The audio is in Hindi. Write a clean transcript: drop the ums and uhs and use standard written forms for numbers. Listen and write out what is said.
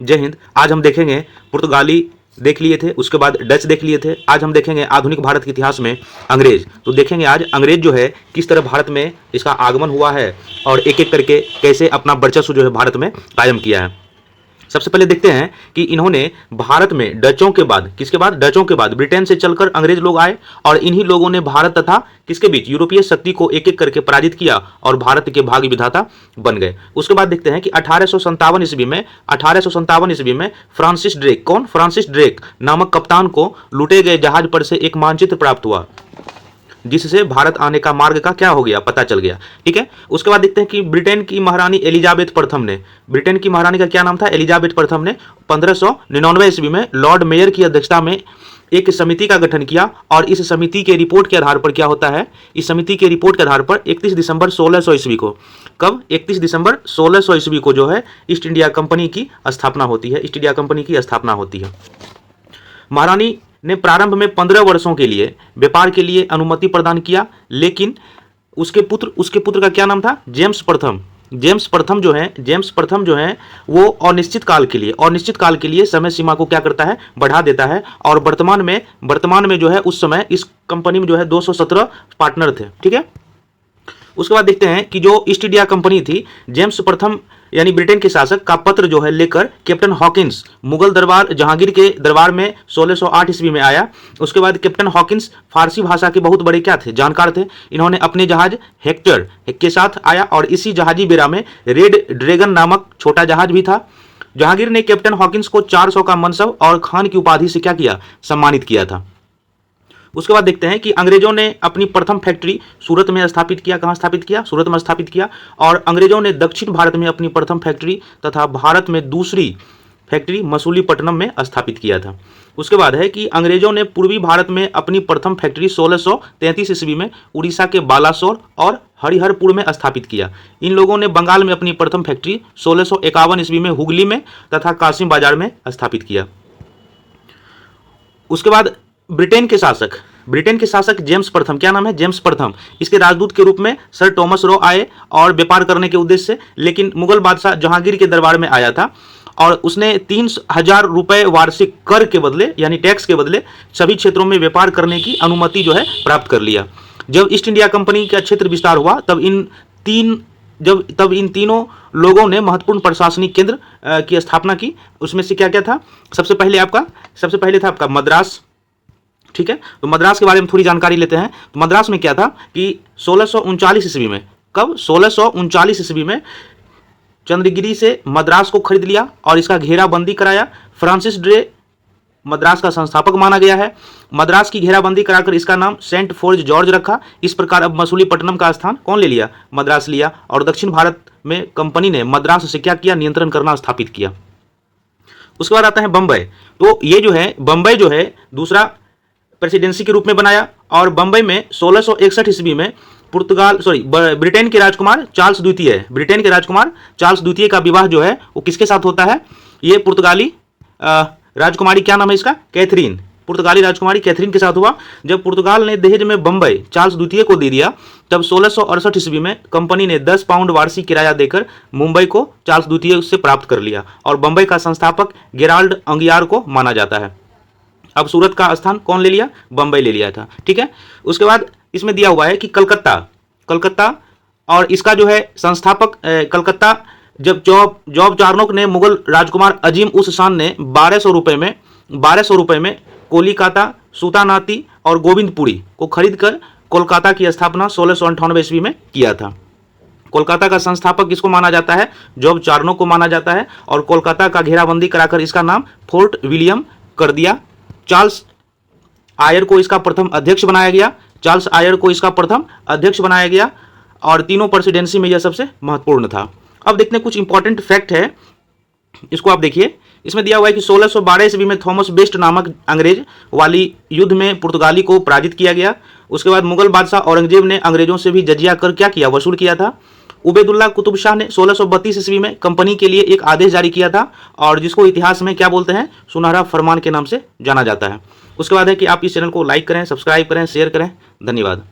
जय हिंद। आज हम देखेंगे पुर्तगाली देख लिए थे, उसके बाद डच देख लिए थे। आज हम देखेंगे आधुनिक भारत के इतिहास में अंग्रेज। तो देखेंगे आज अंग्रेज जो है किस तरह भारत में इसका आगमन हुआ है और एक एक करके कैसे अपना वर्चस्व जो है भारत में कायम किया है। सबसे पहले देखते हैं कि इन्होंने भारत में डचों के बाद, किसके बाद, डचों के बाद ब्रिटेन से चलकर अंग्रेज लोग आए और इन्हीं लोगों ने भारत तथा किसके बीच, यूरोपीय शक्ति को एक एक करके पराजित किया और भारत के भाग्य विधाता बन गए। उसके बाद देखते हैं कि 1857 ईस्वी में फ्रांसिस ड्रेक, कौन, फ्रांसिस ड्रेक नामक कप्तान को लूटे गए जहाज पर से एक मानचित्र प्राप्त हुआ जिससे भारत आने का मार्ग का क्या हो गया, पता चल गया। ठीक है। उसके बाद देखते हैं कि ब्रिटेन की महारानी एलिजाबेथ प्रथम ने, ब्रिटेन की महारानी का क्या नाम था, एलिजाबेथ प्रथम ने 1599 ईस्वी में लॉर्ड मेयर की अध्यक्षता में एक समिति का गठन किया और इस समिति के रिपोर्ट के आधार पर क्या होता है, इस समिति के रिपोर्ट के आधार पर 31 दिसंबर 1600 ईस्वी को, कब, 31 दिसंबर 1600 ईस्वी को जो है ईस्ट इंडिया कंपनी की स्थापना होती है, ईस्ट इंडिया कंपनी की स्थापना होती है। महारानी ने प्रारंभ में 15 वर्षों के लिए व्यापार के लिए अनुमति प्रदान किया, लेकिन उसके पुत्र का क्या नाम था, जेम्स प्रथम। जेम्स प्रथम जो है वो अनिश्चित काल के लिए समय सीमा को क्या करता है, बढ़ा देता है और वर्तमान में जो है उस समय इस कंपनी में जो है 217 पार्टनर थे। ठीक है। उसके बाद देखते हैं कि जो ईस्ट इंडिया कंपनी थी, जेम्स प्रथम यानी ब्रिटेन के शासक का पत्र जो है लेकर कैप्टन हॉकिंस मुगल दरबार जहांगीर के दरबार में 1608 ईस्वी में आया। उसके बाद कैप्टन हॉकिंस फारसी भाषा के बहुत बड़े क्या थे, जानकार थे। इन्होंने अपने जहाज हेक्टर के साथ आया और इसी जहाजी बेड़ा में रेड ड्रैगन नामक छोटा जहाज भी था। जहांगीर ने कैप्टन हॉकिंस को 400 का मनसब और खान की उपाधि से क्या किया, सम्मानित किया था। उसके बाद देखते हैं कि अंग्रेजों ने अपनी प्रथम फैक्ट्री सूरत में स्थापित किया। कहां स्थापित किया, सूरत में स्थापित किया। और अंग्रेजों ने दक्षिण भारत में अपनी प्रथम फैक्ट्री तथा भारत में दूसरी फैक्ट्री मसूलीपट्टनम में स्थापित किया था। उसके बाद है कि अंग्रेजों ने पूर्वी भारत में अपनी प्रथम फैक्ट्री 1633 ईस्वी में उड़ीसा के बालासोर और हरिहरपुर में स्थापित किया। इन लोगों ने बंगाल में अपनी प्रथम फैक्ट्री 1651 ईस्वी में हुगली में तथा कासिम बाजार में स्थापित किया। उसके बाद ब्रिटेन के शासक जेम्स प्रथम, क्या नाम है, जेम्स प्रथम, इसके राजदूत के रूप में सर टॉमस रो आए और व्यापार करने के उद्देश्य से, लेकिन मुगल बादशाह जहांगीर के दरबार में आया था और उसने 3000 रुपए वार्षिक कर के बदले यानी टैक्स के बदले सभी क्षेत्रों में व्यापार करने की अनुमति जो है प्राप्त कर लिया। जब ईस्ट इंडिया कंपनी का क्षेत्र विस्तार हुआ तब इन तीनों लोगों ने महत्वपूर्ण प्रशासनिक केंद्र की स्थापना की। उसमें से क्या क्या था, सबसे पहले था आपका मद्रास। ठीक है। तो मद्रास के बारे में थोड़ी जानकारी लेते हैं। तो मद्रास में क्या था कि 1639 ईस्वी में, कब, 1639 ईस्वी में चंद्रगिरी से मद्रास को खरीद लिया और इसका घेराबंदी कराया। फ्रांसिस ड्रे मद्रास का संस्थापक माना गया है। मद्रास की घेराबंदी कराकर इसका नाम सेंट फॉर्ज जॉर्ज रखा। इस प्रकार अब मसूलीपट्टनम का स्थान कौन ले लिया, मद्रास लिया और दक्षिण भारत में कंपनी ने मद्रास से क्या किया, नियंत्रण करना स्थापित किया। उसके बाद आता है बंबई। तो ये जो है बंबई जो है दूसरा प्रेसिडेंसी के रूप में बनाया और बंबई में 1661 ईस्वी में ब्रिटेन के राजकुमार चार्ल्स द्वितीय का विवाह जो है वो किसके साथ होता है, ये पुर्तगाली राजकुमारी, क्या नाम है इसका, कैथरीन, पुर्तगाली राजकुमारी कैथरीन के साथ हुआ। जब पुर्तगाल ने दहेज में बंबई चार्ल्स द्वितीय को दे दिया तब 1668 ईस्वी में कंपनी ने 10 पाउंड वार्षिक किराया देकर मुंबई को चार्ल्स द्वितीय से प्राप्त कर लिया और बंबई का संस्थापक गेराल्ड अंगियार को माना जाता है। अब सूरत का स्थान कौन ले लिया, बंबई ले लिया था। ठीक है। उसके बाद इसमें दिया हुआ है कि कलकत्ता और इसका जो है संस्थापक कलकत्ता, जब जॉब चार्नोक ने मुगल राजकुमार अजीम उस शान ने 1200 रुपए में कोलिकाता, सुतानाती और गोविंदपुरी को खरीदकर कोलकाता की स्थापना 1698 ईस्वी में किया था। कोलकाता का संस्थापक किसको माना जाता है, जॉब चार्नोक को माना जाता है और कोलकाता का घेराबंदी कराकर इसका नाम फोर्ट विलियम कर दिया। चार्ल्स आयर को इसका प्रथम अध्यक्ष बनाया गया और तीनों प्रेसिडेंसी में यह सबसे महत्वपूर्ण था। अब देखते हैं कुछ इंपॉर्टेंट फैक्ट है, इसको आप देखिए। इसमें दिया हुआ है कि 1612 ईस्वी में थॉमस बेस्ट नामक अंग्रेज वाली युद्ध में पुर्तगाली को पराजित किया गया। उसके बाद मुगल बादशाह औरंगजेब ने अंग्रेजों से भी जजिया कर क्या किया, वसूल किया था। उबैदुल्ला कुतुब शाह ने 1632 ईस्वी में कंपनी के लिए एक आदेश जारी किया था और जिसको इतिहास में क्या बोलते हैं, सुनहरा फरमान के नाम से जाना जाता है। उसके बाद है कि आप इस चैनल को लाइक करें, सब्सक्राइब करें, शेयर करें। धन्यवाद।